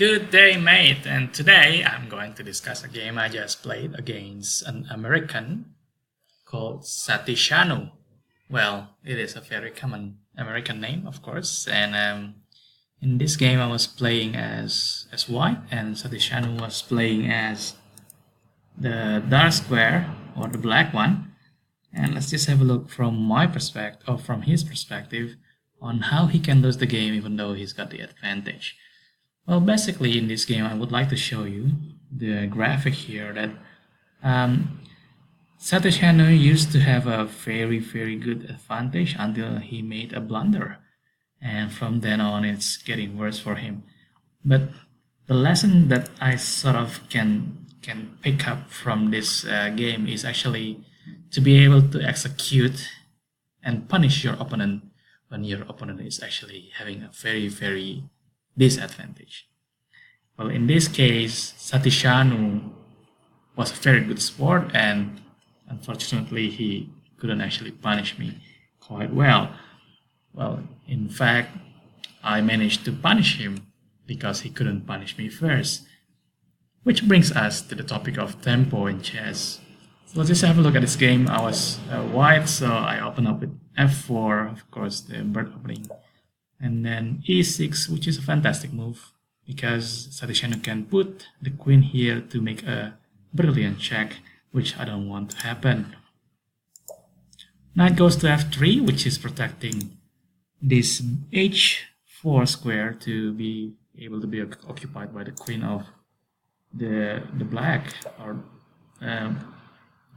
Good day, mate, and today I'm going to discuss a game I just played against an American called Satishanu. Well, it is a very common American name, of course, and in this game I was playing as white, and Satishanu was playing as the dark square or the black one. And let's just have a look from my perspective, or from his perspective, on how he can lose the game even though he's got the advantage. Well, basically in this game I would like to show you the graphic here that Satishanu used to have a very good advantage until he made a blunder, and from then on it's getting worse for him. But the lesson that I sort of can pick up from this game is actually to be able to execute and punish your opponent when your opponent is actually having a very disadvantage. Well, in this case, Satishanu was a very good sport, and unfortunately he couldn't actually punish me quite well. Well, in fact, I managed to punish him because he couldn't punish me first. Which brings us to the topic of tempo in chess. So let's just have a look at this game. I was white, so I open up with f4, of course, the bird opening, and then e6, which is a fantastic move because Satishanu can put the queen here to make a brilliant check, which I don't want to happen. Knight goes to f3, which is protecting this h4 square to be able to be occupied by the queen of the black or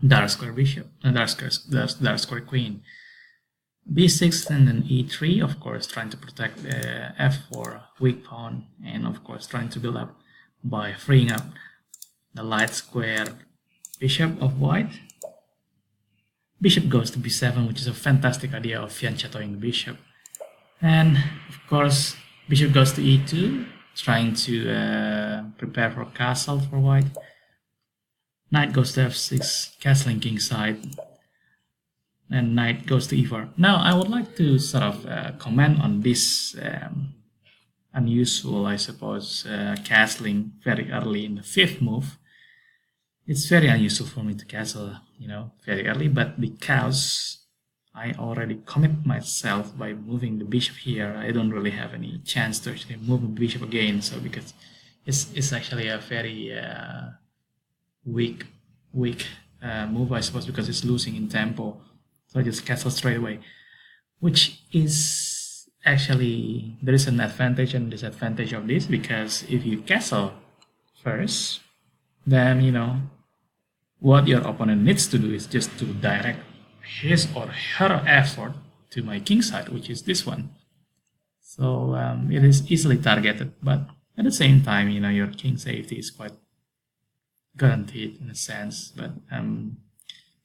dark square bishop, dark square queen. b6 and then e3, of course, trying to protect the f4 weak pawn, and of course trying to build up by freeing up the light square bishop of white. Bishop goes to b7, which is a fantastic idea of fianchettoing the bishop. And of course, bishop goes to e2, trying to prepare for castle for white. Knight goes to f6, castling kingside, and knight goes to e4. Now, I would like to sort of comment on this unusual, I suppose, castling very early in the fifth move. It's very unusual for me to castle, very early, but because I already commit myself by moving the bishop here, I don't really have any chance to actually move the bishop again. So because it's actually a very weak move, I suppose, because it's losing in tempo. So I just castle straight away, which is actually, there is an advantage and disadvantage of this, because if you castle first, then what your opponent needs to do is just to direct his or her effort to my king side, which is this one. So it is easily targeted, but at the same time, your king safety is quite guaranteed in a sense.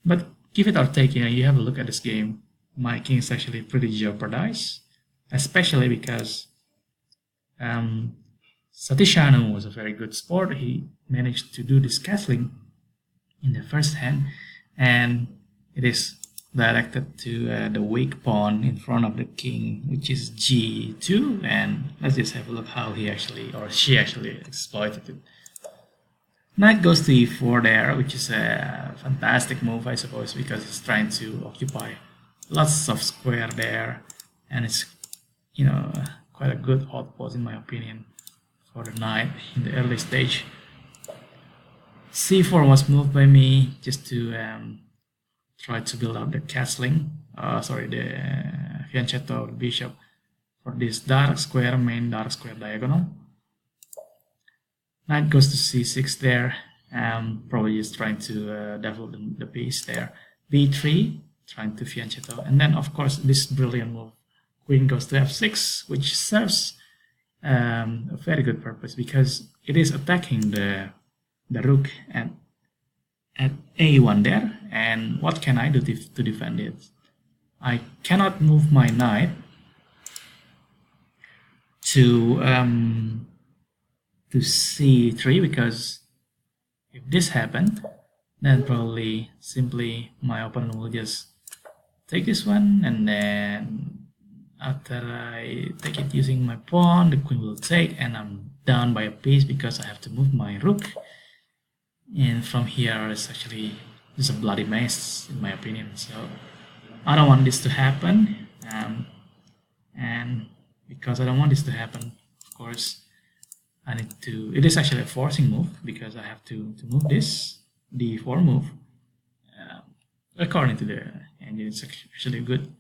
But give it or take, you have a look at this game. My king is actually pretty jeopardized, especially because Satishanu was a very good sport. He managed to do this castling in the first hand, and it is directed to the weak pawn in front of the king, which is g2, and let's just have a look how he actually, or she actually, exploited it. Knight goes to e4 there, which is a fantastic move, I suppose, because it's trying to occupy lots of square there, and it's quite a good outpost in my opinion for the knight in the early stage. c4 was moved by me just to try to build up the castling, the fianchetto of the bishop for this main dark square diagonal. Knight goes to c6 there, probably just trying to develop the piece there. b3, trying to fianchetto, and then of course this brilliant move, queen goes to f6, which serves a very good purpose because it is attacking the rook at a1 there. And what can I do to defend it? I cannot move my knight to c3, because if this happened, then probably simply my opponent will just take this one, and then after I take it using my pawn, the queen will take, and I'm down by a piece because I have to move my rook. And from here it's actually just a bloody mess in my opinion. So I don't want this to happen. And because I don't want this to happen, of course, I need to, it is actually a forcing move because I have to move this d4 move according to the engine. It's actually good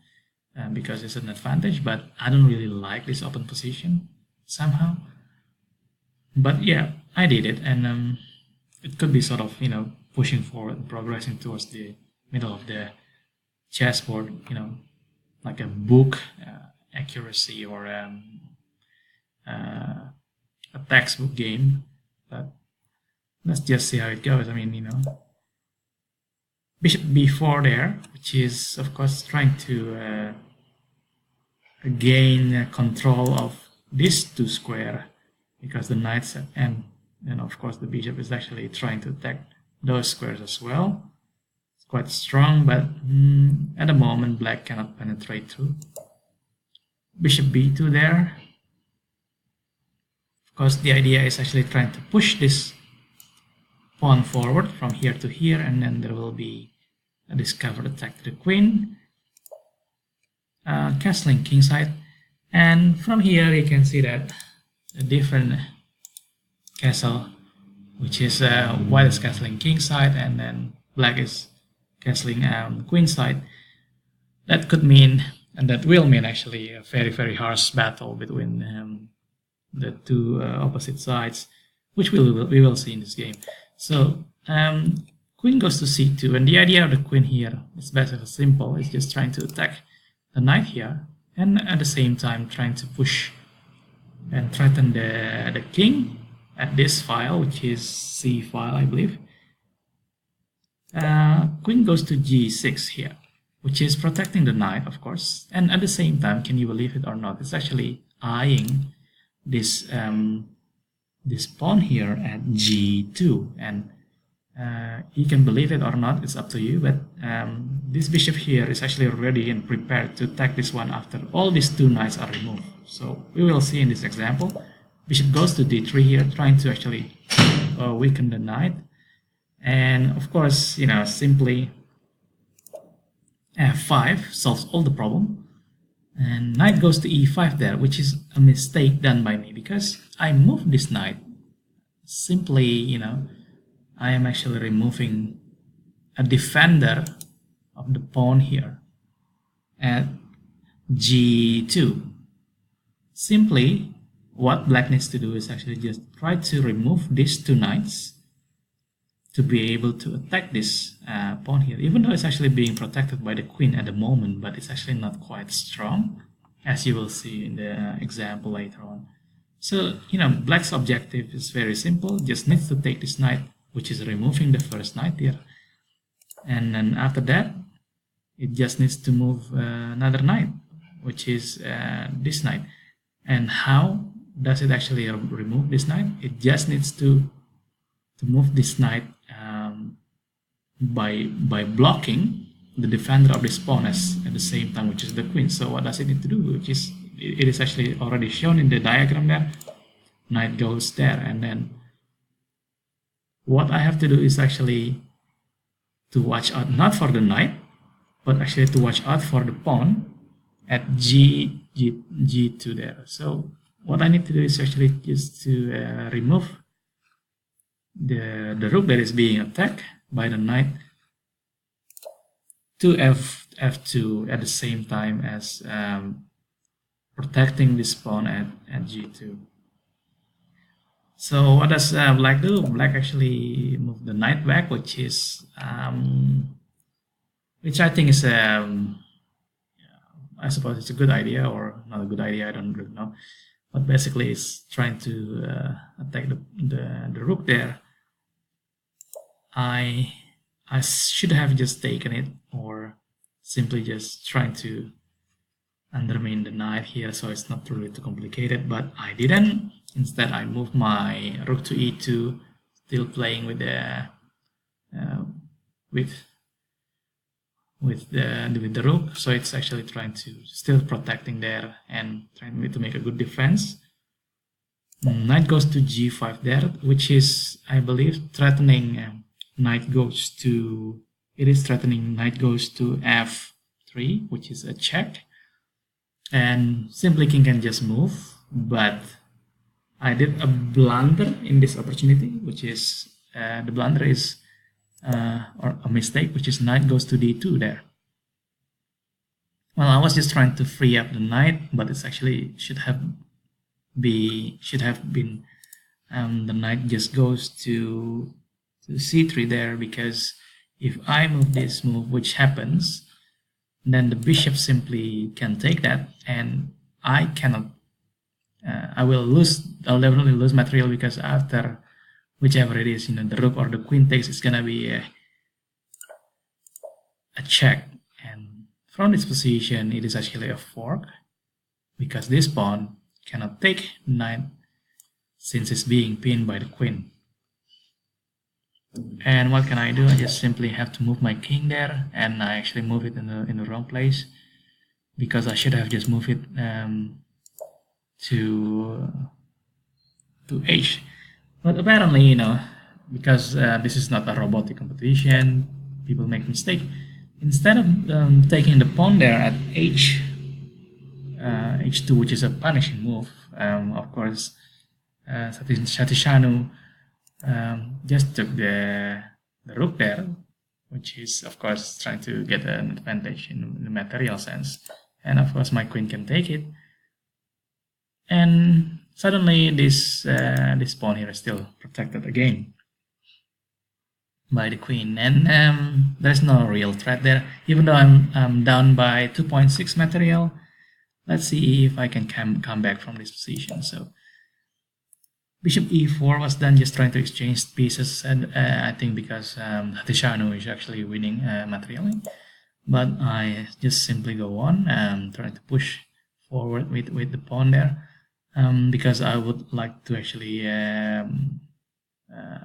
because it's an advantage, but I don't really like this open position somehow. But yeah, I did it, and it could be sort of, pushing forward and progressing towards the middle of the chessboard, like a book accuracy or a textbook game. But let's just see how it goes. I mean, bishop b4 there, which is of course trying to gain control of this 2 square, because the knight's and then of course the bishop is actually trying to attack those squares as well. It's quite strong, but at the moment black cannot penetrate through. Bishop b2 there. Of course the idea is actually trying to push this pawn forward from here to here, and then there will be a discovered attack to the queen, castling kingside. And from here you can see that a different castle, which is white is castling kingside and then black is castling queenside. That could mean, and that will mean actually, a very, very harsh battle between the two opposite sides, which we will see in this game. So queen goes to c2, and the idea of the queen here is basically simple. It's just trying to attack the knight here, and at the same time trying to push and threaten the king at this file, which is c file, I believe. Queen goes to g6 here, which is protecting the knight, of course, and at the same time, can you believe it or not, it's actually eyeing this this pawn here at g2, and you can believe it or not, it's up to you, but this bishop here is actually ready and prepared to attack this one after all these 2 knights are removed. So we will see in this example, bishop goes to d3 here, trying to actually weaken the knight, and of course, simply f5 solves all the problem, and knight goes to e5 there, which is a mistake done by me because I moved this knight. Simply, I am actually removing a defender of the pawn here at g2. Simply, what black needs to do is actually just try to remove these 2 knights to be able to attack this pawn here, even though it's actually being protected by the queen at the moment, but it's actually not quite strong, as you will see in the example later on. So, black's objective is very simple, just needs to take this knight, which is removing the first knight here, and then after that it just needs to move another knight, which is this knight. And how does it actually remove this knight? It just needs to move this knight by blocking the defender of this pawn at the same time, which is the queen. So what does it need to do? Which is, it is actually already shown in the diagram there. Knight goes there, and then what I have to do is actually to watch out not for the knight, but actually to watch out for the pawn at g2 there. So what I need to do is actually just to remove the rook that is being attacked by the knight to f2 at the same time as protecting this pawn at g2. So what does black do? Black actually moved the knight back, which is which I think is I suppose it's a good idea or not a good idea, I don't really know, but basically it's trying to attack the rook there. I should have just taken it, or simply just trying to undermine the knight here, so it's not really too complicated, but I didn't. Instead, I moved my rook to e2, still playing with the with the rook, so it's actually trying to still protecting there and trying to make a good defense. Knight goes to g5 there, which is, I believe, threatening knight goes to. It is threatening knight goes to f3, which is a check, and simply king can just move. But I did a blunder in this opportunity, which is the blunder is or a mistake, which is knight goes to d2 there. Well, I was just trying to free up the knight, but it's actually should have been the knight just goes to c3 there, because if I move this move, which happens, then the bishop simply can take that, and I cannot. I'll definitely lose material, because after whichever it is, the rook or the queen takes, it's gonna be a check. And from this position, it is actually a fork, because this pawn cannot take knight since it's being pinned by the queen. And what can I do? I just simply have to move my king there, and I actually move it in the wrong place, because I should have just moved it to h. But apparently, because this is not a robotic competition, people make mistake. Instead of taking the pawn there at h2, which is a punishing move, of course, Satishanu just took the rook there, which is, of course, trying to get an advantage in the material sense. And of course, my queen can take it. And suddenly, this pawn here is still protected again by the queen, and there's no real threat there. Even though I'm down by 2.6 material, let's see if I can come back from this position. So bishop e4 was done, just trying to exchange pieces, and I think because Satishanu is actually winning materially, but I just simply go on trying to push forward with the pawn there, because I would like to actually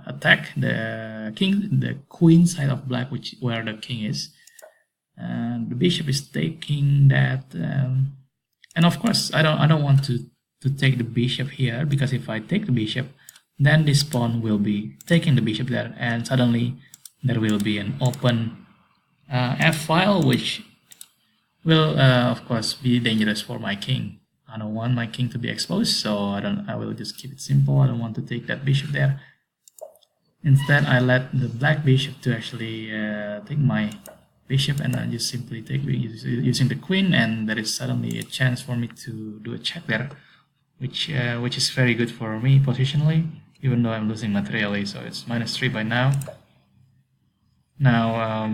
attack the queen side of black, where the king is. The bishop is taking that, and of course I don't want to take the bishop here, because if I take the bishop, then this pawn will be taking the bishop there, and suddenly there will be an open f file, which will of course be dangerous for my king. I don't want my king to be exposed, so I will just keep it simple. I don't want to take that bishop there. Instead, I let the black bishop to actually take my bishop, and I just simply take using the queen, and there is suddenly a chance for me to do a check there, which is very good for me positionally, even though I'm losing materially. So it's -3 by now. Now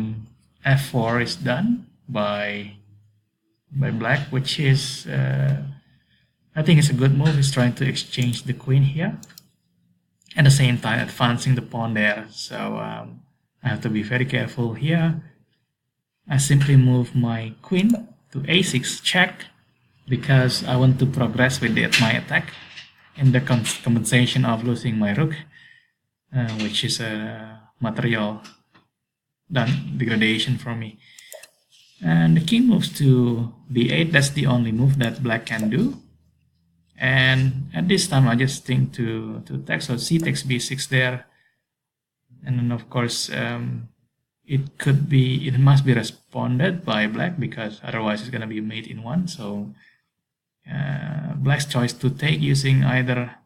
f4 is done by black, which is I think it's a good move. He's trying to exchange the queen here, at the same time advancing the pawn there. So I have to be very careful here. I simply move my queen to a6 check, because I want to progress with my attack in the compensation of losing my rook, which is a material degradation for me. And the king moves to b8. That's the only move that black can do. And at this time, I just think to attack. So c takes b6 there, and then of course it must be responded by black, because otherwise it's gonna be mate in one. So black's choice to take using either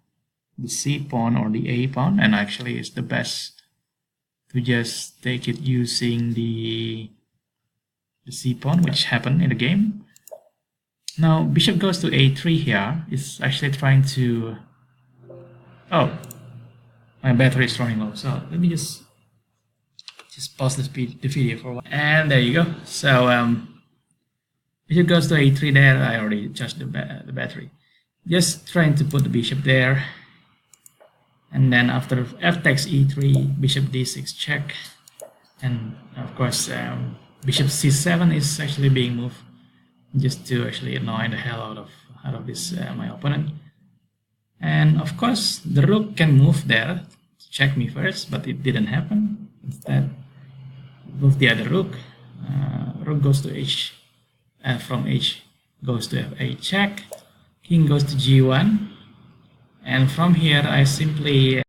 the c pawn or the a pawn, and actually it's the best to just take it using the c pawn, which happened in the game. Now bishop goes to a3 here. It's actually trying to... Oh, my battery is running low, so let me just pause the video for a while. And there you go. So bishop goes to a3 there. I already charged the battery. Just trying to put the bishop there, and then after f takes e3, bishop d6 check, and of course bishop c7 is actually being moved, just to actually annoy the hell out of this my opponent. And of course the rook can move there to check me first, but it didn't happen. Instead, move the other rook. Rook goes to h, from h goes to f8 check. King goes to g1, And from here, I simply